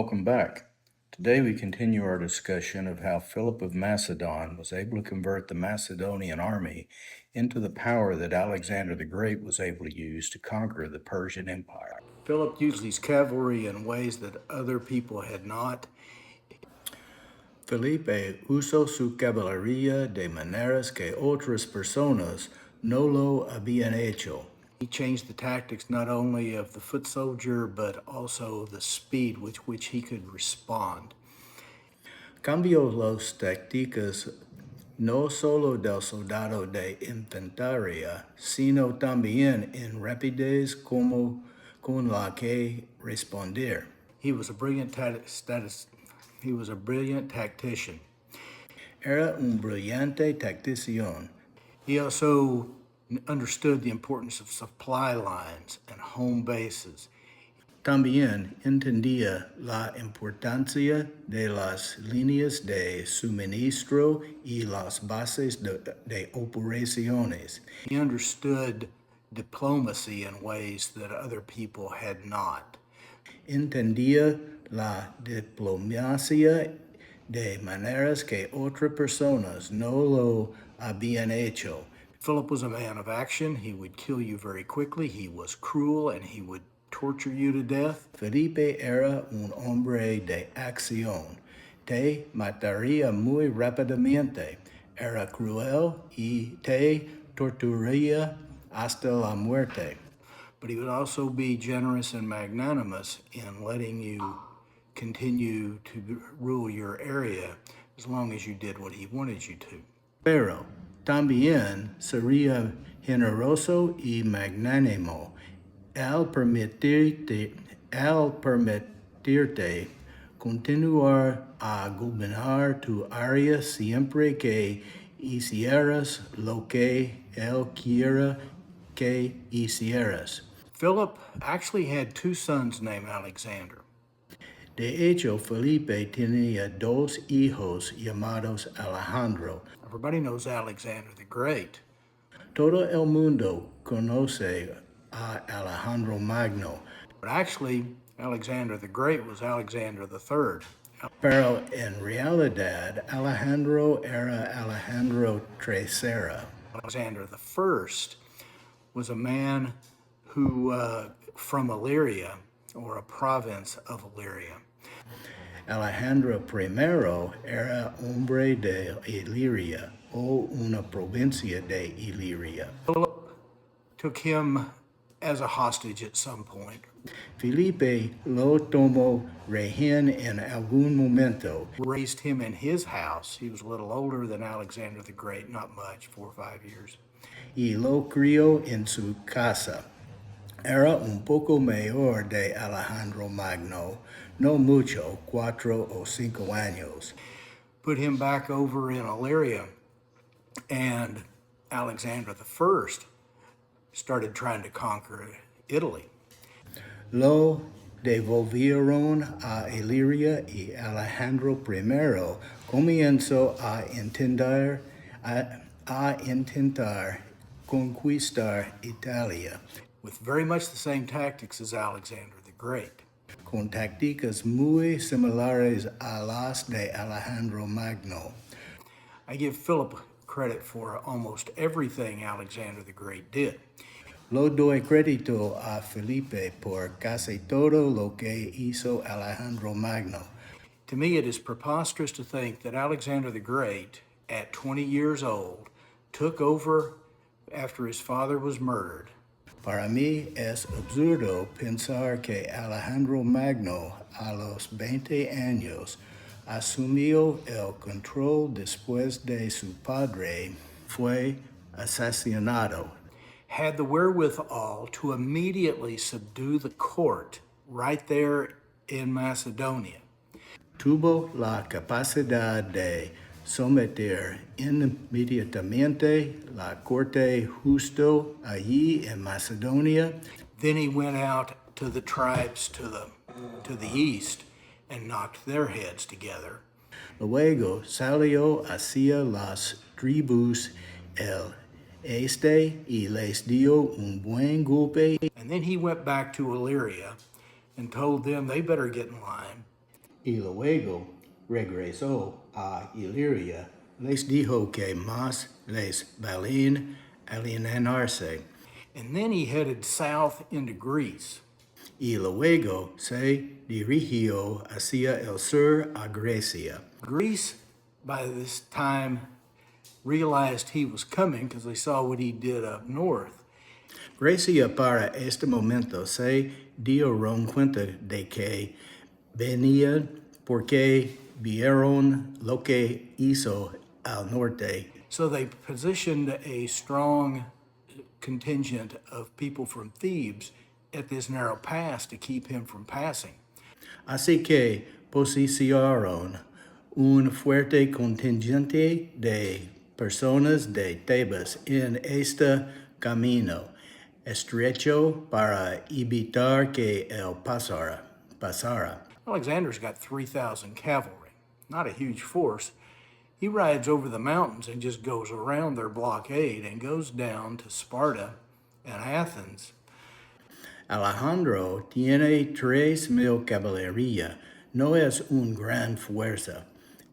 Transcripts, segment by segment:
Welcome back. Today we continue our discussion of how Philip of Macedon was able to convert the Macedonian army into the power that Alexander the Great was able to use to conquer the Persian Empire. Philip used his cavalry in ways that other people had not. Felipe usó su caballería de maneras que otras personas no lo habían hecho. He changed the tactics not only of the foot soldier, but also the speed with which he could respond. Cambió las tácticas no solo del soldado de infantería, sino también en rapidez como con la que responder. He was a brilliant tactician. Era un brillante tactician. He also understood the importance of supply lines and home bases. También entendía la importancia de las líneas de suministro y las bases de operaciones. He understood diplomacy in ways that other people had not. Entendía la diplomacia de maneras que otras personas no lo habían hecho. Philip was a man of action. He would kill you very quickly. He was cruel and he would torture you to death. Felipe era un hombre de acción. Te mataría muy rápidamente. Era cruel y te torturaría hasta la muerte. But he would also be generous and magnanimous in letting you continue to rule your area as long as you did what he wanted you to. Pero también sería generoso y magnánimo al permitirte continuar a gobernar tu área siempre que hicieras lo que él quiera que hicieras. Philip actually had two sons named Alexander. De hecho, Felipe tenía dos hijos llamados Alejandro. Everybody knows Alexander the Great. Todo el mundo conoce a Alejandro Magno. But actually, Alexander the Great was Alexander the Third. Pero en realidad, Alejandro era Alejandro Tercero. Alexander the First was a man who, from Illyria, or a province of Illyria. Alejandro I era hombre de Illyria, o una provincia de Illyria. Philip took him as a hostage at some point. Felipe lo tomó rehén en algún momento. Raised him in his house. He was a little older than Alexander the Great, not much, 4 or 5 years. Y lo crió en su casa. Era un poco mayor de Alejandro Magno, no mucho, 4 o 5 años. Put him back over in Illyria, and Alexander I started trying to conquer Italy. Lo devolvieron a Illyria y Alejandro I comenzó a intentar conquistar Italia. With very much the same tactics as Alexander the Great. Con tácticas muy similares a las de Alejandro Magno. I give Philip credit for almost everything Alexander the Great did. Lo doy crédito a Felipe por casi todo lo que hizo Alejandro Magno. To me, it is preposterous to think that Alexander the Great, at 20 years old, took over after his father was murdered. Para mí es absurdo pensar que Alejandro Magno, a los 20 años, asumió el control después de su padre fue asesinado. Had the wherewithal to immediately subdue the court right there in Macedonia. Tuvo la capacidad de someter inmediatamente la corte justo allí en Macedonia. Then he went out to the tribes to the east and knocked their heads together. Luego salió hacia las tribus el este y les dio un buen golpe. And then he went back to Illyria and told them they better get in line y luego regresó a Iliria. Les dijo que más les valía alienarse. And then he headed south into Greece. Y luego se dirigió hacia el sur a Grecia. Greece, by this time, realized he was coming because they saw what he did up north. Grecia para este momento se dieron cuenta de que venía porque vieron lo que hizo al norte. So they positioned a strong contingent of people from Thebes at this narrow pass to keep him from passing. Así que posicionaron un fuerte contingente de personas de Tebas en este camino estrecho para evitar que él pasara. Alexander's got 3,000 cavalry, not a huge force. He rides over the mountains and just goes around their blockade and goes down to Sparta and Athens. Alejandro tiene 3,000 caballería. No es una gran fuerza.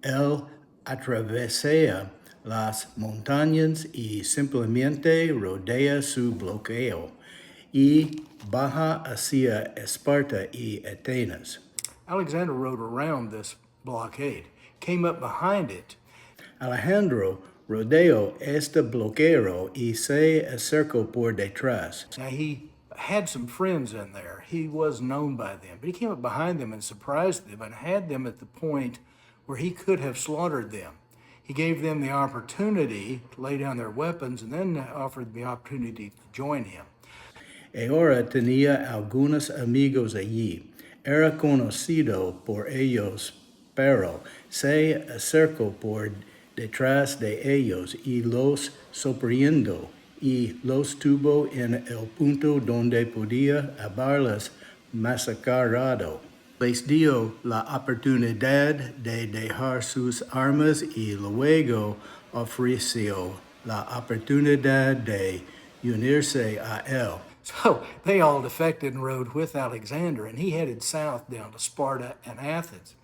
Él atravesa las montañas y simplemente rodea su bloqueo y baja hacia Esparta y Atenas. Alexander rode around this blockade, came up behind it. Alejandro rodeó este bloqueo y se acercó por detrás. Now he had some friends in there. He was known by them, but he came up behind them and surprised them and had them at the point where he could have slaughtered them. He gave them the opportunity to lay down their weapons and then offered the opportunity to join him. Ahora tenía algunos amigos allí. Era conocido por ellos, pero se acercó por detrás de ellos y los sorprendió y los tuvo en el punto donde podía haberlos masacrado. Les dio la oportunidad de dejar sus armas y luego ofreció la oportunidad de unirse a él. So they all defected and rode with Alexander, and he headed south down to Sparta and Athens.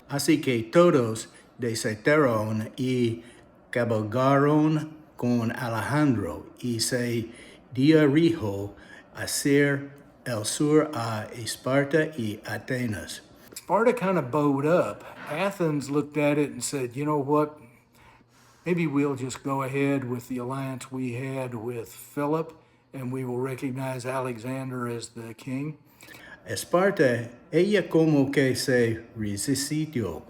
Así que todos desertaron y cabalgaron con Alejandro y se dirigió hacia el sur a Esparta y Atenas. Sparta kind of bowed up. Athens looked at it and said, you know what? Maybe we'll just go ahead with the alliance we had with Philip, and we will recognize Alexander as the king. Esparta, ella como que se resistió.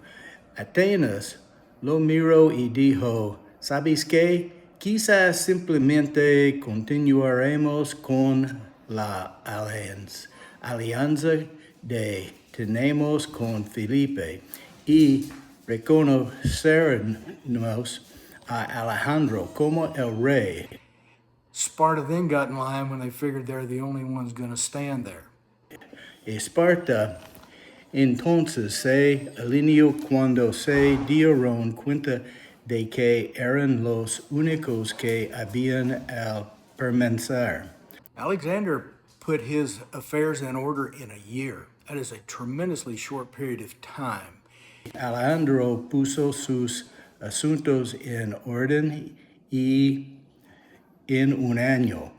Atenas lo miró y dijo, ¿sabes qué? Quizás simplemente continuaremos con la alianza que tenemos con Felipe y reconocernos a Alejandro como el rey. Sparta then got in line when they figured they're the only ones going to stand there. Esparta entonces se alineó cuando se dieron cuenta de que eran los únicos que habían al permanecer. Alexander put his affairs in order in a year. That is a tremendously short period of time. Alejandro puso sus asuntos en orden y en un año.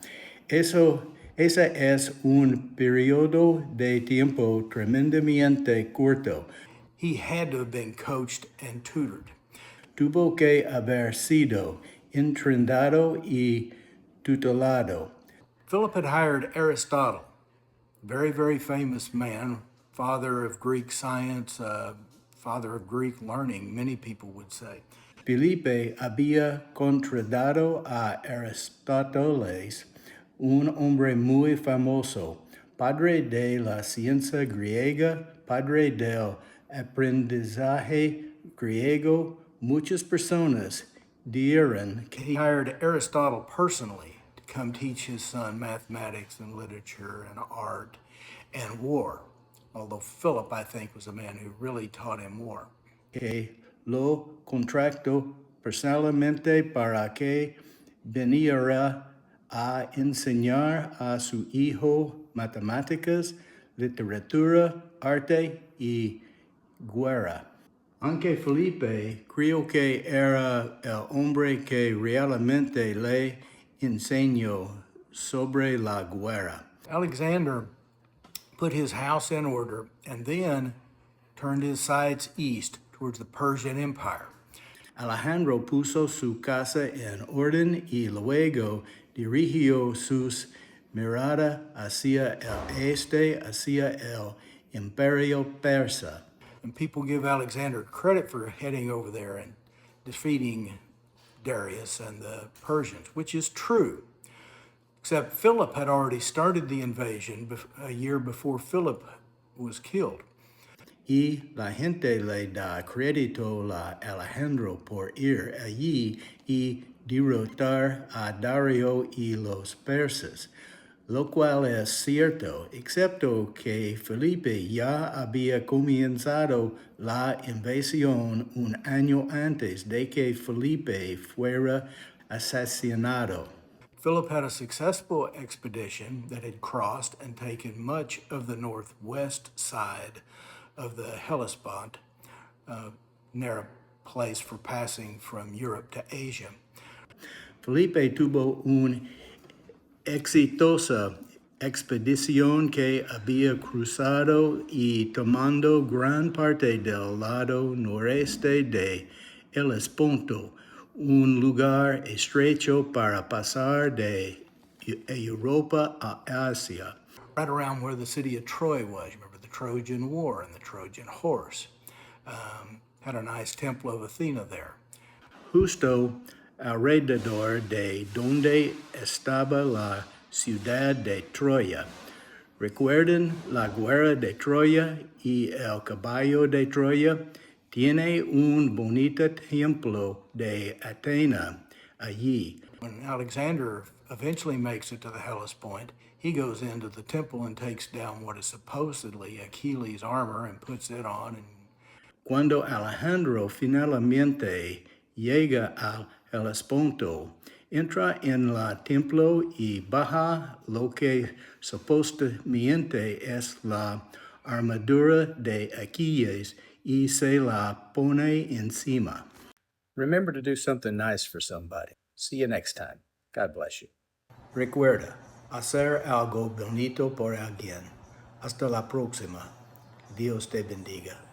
Ese es un periodo de tiempo tremendamente corto. He had to have been coached and tutored. Tuvo que haber sido entrenado y tutelado. Philip had hired Aristotle, very, very famous man, father of Greek science, father of Greek learning, many people would say. Felipe había contratado a Aristóteles, un hombre muy famoso, padre de la ciencia griega, padre del aprendizaje griego. Muchas personas dijeron que he hired Aristotle personally to come teach his son mathematics and literature and art and war. Although Philip, I think, was the man who really taught him war. Que lo contrató personalmente para que viniera a enseñar a su hijo matemáticas, literatura, arte y guerra. Aunque Felipe creo que era el hombre que realmente le enseñó sobre la guerra. Alexander put his house in order and then turned his sights east towards the Persian Empire. Alejandro puso su casa en orden y luego dirigió sus miradas hacia el este, hacia el imperio persa. And people give Alexander credit for heading over there and defeating Darius and the Persians, which is true. Except Philip had already started the invasion a year before Philip was killed. Y la gente le da crédito a Alejandro por ir allí y derrotar a Darío y los persas, lo cual es cierto, excepto que Felipe ya había comenzado la invasión un año antes de que Felipe fuera asesinado. Philip had a successful expedition that had crossed and taken much of the northwest side of the Hellespont, near a place for passing from Europe to Asia. Felipe tuvo una exitosa expedición que había cruzado y tomando gran parte del lado noreste de Hellesponto, un lugar estrecho para pasar de Europa a Asia. Right around where the city of Troy was. Remember the Trojan War and the Trojan horse. Had a nice temple of Athena there. Justo alrededor de donde estaba la ciudad de Troya. ¿Recuerdan la guerra de Troya y el caballo de Troya? Tiene un bonito templo de Athena allí. When Alexander eventually makes it to the Hellespont, he goes into the temple and takes down what is supposedly Achilles' armor and puts it on. And cuando Alejandro finalmente llega al Hellesponto, entra en la templo y baja lo que supuestamente es la armadura de Aquiles y se la pone encima. Remember to do something nice for somebody. See you next time. God bless you. Recuerda, hacer algo bonito por alguien. Hasta la próxima. Dios te bendiga.